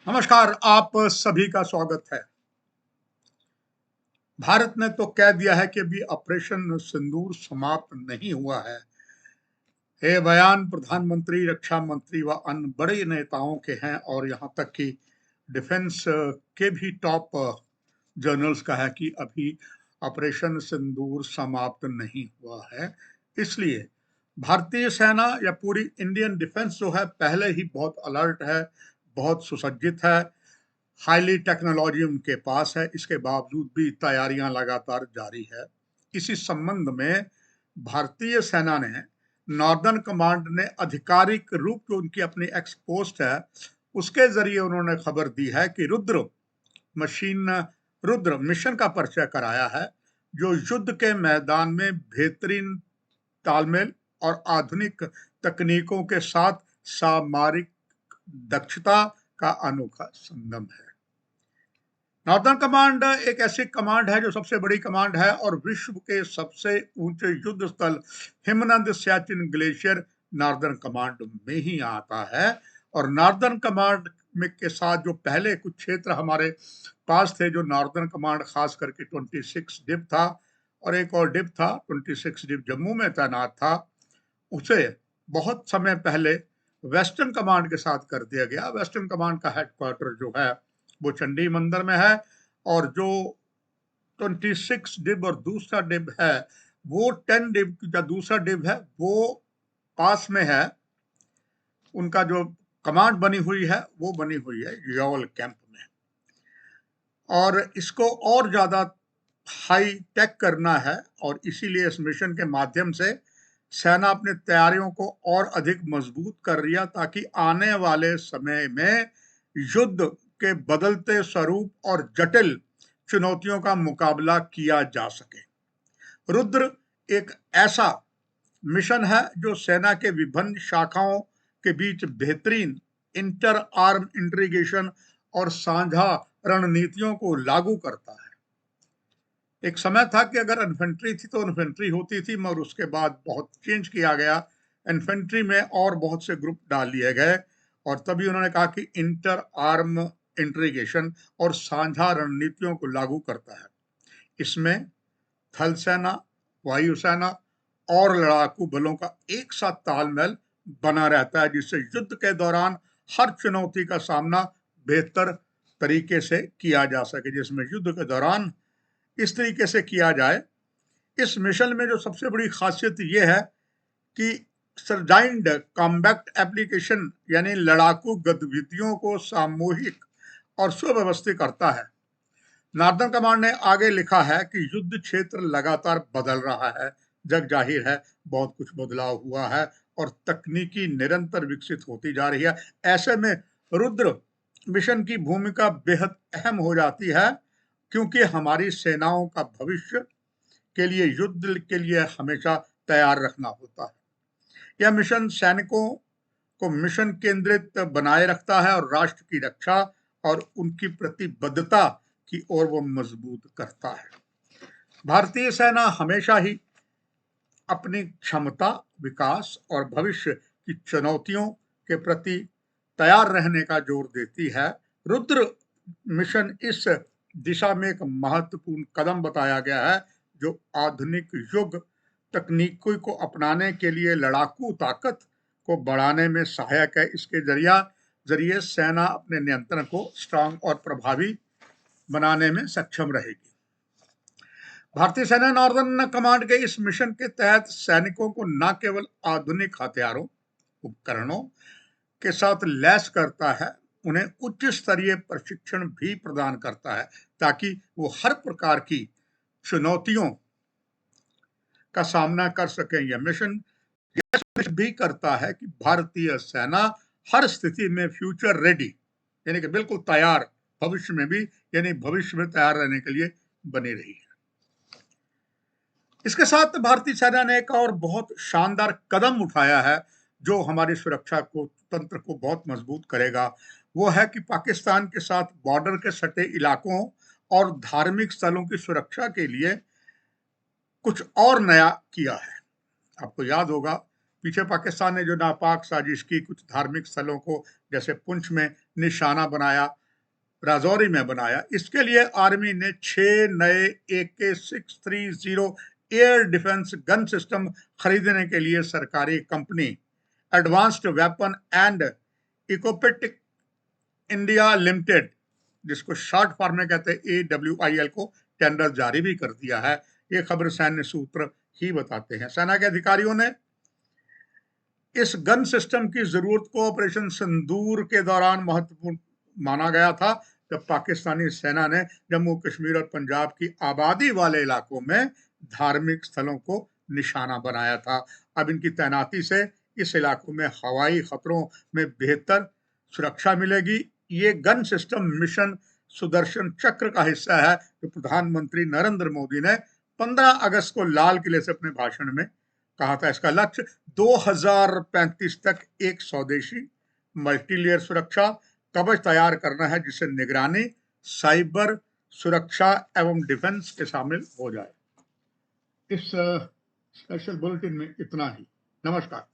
नमस्कार, आप सभी का स्वागत है। भारत ने तो कह दिया है कि अभी ऑपरेशन सिंदूर समाप्त नहीं हुआ है। ये बयान प्रधानमंत्री, रक्षा मंत्री व अन्य बड़े नेताओं के हैं और यहाँ तक कि डिफेंस के भी टॉप जर्नल्स का है कि अभी ऑपरेशन सिंदूर समाप्त नहीं हुआ है। इसलिए भारतीय सेना या पूरी इंडियन डिफेंस जो है पहले ही बहुत अलर्ट है, बहुत सुसज्जित है, हाईली टेक्नोलॉजी उनके पास है। इसके बावजूद भी तैयारियां लगातार जारी है। इसी संबंध में भारतीय सेना ने नॉर्दर्न कमांड ने आधिकारिक रूप जो उनकी अपनी एक्स पोस्ट है उसके जरिए उन्होंने खबर दी है कि मशीन रुद्र मिशन का परिचय कराया है, जो युद्ध के मैदान में बेहतरीन तालमेल और आधुनिक तकनीकों के साथ सामरिक दक्षता का अनोखा संगम है। नॉर्दर्न कमांड एक ऐसी कमांड है जो सबसे बड़ी कमांड है और विश्व के सबसे ऊंचे युद्ध स्थल हिमनद सियाचिन ग्लेशियर नॉर्दर्न कमांड में ही आता है। और नॉर्दर्न कमांड में के साथ जो पहले कुछ क्षेत्र हमारे पास थे, जो नॉर्दर्न कमांड खास करके 26 डिप था और एक और डिप था 26 डिप जम्मू में तैनात था, उसे बहुत समय पहले वेस्टर्न कमांड के साथ कर दिया गया। वेस्टर्न कमांड का हेडक्वार्टर जो है वो चंडी मंदिर में है और जो 26 डिब और दूसरा डिब है वो 10 डिब का दूसरा डिब है वो पास में है। उनका जो कमांड बनी हुई है वो बनी हुई है यवल कैंप में। और इसको और ज्यादा हाई टेक करना है और इसीलिए इस मिशन के माध्यम से सेना अपनी तैयारियों को और अधिक मजबूत कर रही है, ताकि आने वाले समय में युद्ध के बदलते स्वरूप और जटिल चुनौतियों का मुकाबला किया जा सके। रुद्र एक ऐसा मिशन है जो सेना के विभिन्न शाखाओं के बीच बेहतरीन इंटर आर्म इंटीग्रेशन और साझा रणनीतियों को लागू करता है। एक समय था कि अगर इन्फेंट्री थी तो इन्फेंट्री होती थी, मगर उसके बाद बहुत चेंज किया गया। इन्फेंट्री में और बहुत से ग्रुप डाल लिए गए और तभी उन्होंने कहा कि इंटर आर्म इंटीग्रेशन और साझा रणनीतियों को लागू करता है। इसमें थल सेना, वायुसेना और लड़ाकू बलों का एक साथ तालमेल बना रहता है, जिससे युद्ध के दौरान हर चुनौती का सामना बेहतर तरीके से किया जा सके। जिसमें युद्ध के दौरान इस तरीके से किया जाए। इस मिशन में जो सबसे बड़ी खासियत यह है कि सर्जाइंड कॉम्बैट एप्लीकेशन यानी लड़ाकू गतिविधियों को सामूहिक और सुव्यवस्थित करता है। नॉर्दर्न कमांड ने आगे लिखा है कि युद्ध क्षेत्र लगातार बदल रहा है, जग जाहिर है बहुत कुछ बदलाव हुआ है और तकनीकी निरंतर विकसित होती जा रही है। ऐसे में रुद्र मिशन की भूमिका बेहद अहम हो जाती है, क्योंकि हमारी सेनाओं का भविष्य के लिए युद्ध के लिए हमेशा तैयार रखना होता है। यह मिशन सैनिकों को मिशन केंद्रित बनाए रखता है और राष्ट्र की रक्षा और उनकी प्रतिबद्धता की ओर वो मजबूत करता है। भारतीय सेना हमेशा ही अपनी क्षमता, विकास और भविष्य की चुनौतियों के प्रति तैयार रहने का जोर देती है। रुद्र मिशन इस दिशा में एक महत्वपूर्ण कदम बताया गया है, जो आधुनिक युग तकनीकों को अपनाने के लिए लड़ाकू ताकत को बढ़ाने में सहायक है। इसके जरिए सेना अपने नियंत्रण को स्ट्रांग और प्रभावी बनाने में सक्षम रहेगी। भारतीय सेना नॉर्दर्न कमांड के इस मिशन के तहत सैनिकों को न केवल आधुनिक हथियारों, उपकरणों के साथ लैस करता है, उन्हें उच्च स्तरीय प्रशिक्षण भी प्रदान करता है, ताकि वो हर प्रकार की चुनौतियों का सामना कर सकें। यह मिशन यह सुनिश्चित भी करता है कि भारतीय सेना हर स्थिति में फ्यूचर रेडी यानी कि बिल्कुल तैयार, भविष्य में भी यानी भविष्य में तैयार रहने के लिए बनी रही है। इसके साथ भारतीय सेना ने एक और बहुत शानदार कदम उठाया है, जो हमारी सुरक्षा को तंत्र को बहुत मजबूत करेगा। वो है कि पाकिस्तान के साथ बॉर्डर के सटे इलाकों और धार्मिक स्थलों की सुरक्षा के लिए कुछ और नया किया है। आपको याद होगा पीछे पाकिस्तान ने जो नापाक साजिश की, कुछ धार्मिक स्थलों को जैसे पुंछ में निशाना बनाया, राजौरी में बनाया, इसके लिए आर्मी ने 6 नए AK-630 air defence gun system खरीदने के लिए सरकारी company advanced weapon and equipment India limited, जिसको शॉर्ट फॉर्म में कहते हैं AWIL, को टेंडर जारी भी कर दिया है। ये खबर सैन्य सूत्र ही बताते हैं। सेना के अधिकारियों ने इस गन सिस्टम की जरूरत को ऑपरेशन सिंदूर के दौरान महत्वपूर्ण माना गया था, जब पाकिस्तानी सेना ने जम्मू कश्मीर और पंजाब की आबादी वाले इलाकों में धार्मिक स्थलों को निशाना बनाया था। अब इनकी तैनाती से इस इलाकों में हवाई खतरों में बेहतर सुरक्षा मिलेगी। ये गन सिस्टम मिशन सुदर्शन चक्र का हिस्सा है, जो प्रधानमंत्री नरेंद्र मोदी ने 15 अगस्त को लाल किले से अपने भाषण में कहा था। इसका लक्ष्य 2035 तक एक स्वदेशी मल्टीलेयर सुरक्षा कवच तैयार करना है, जिससे निगरानी, साइबर सुरक्षा एवं डिफेंस के शामिल हो जाए। इस स्पेशल बुलेटिन में इतना ही। नमस्कार।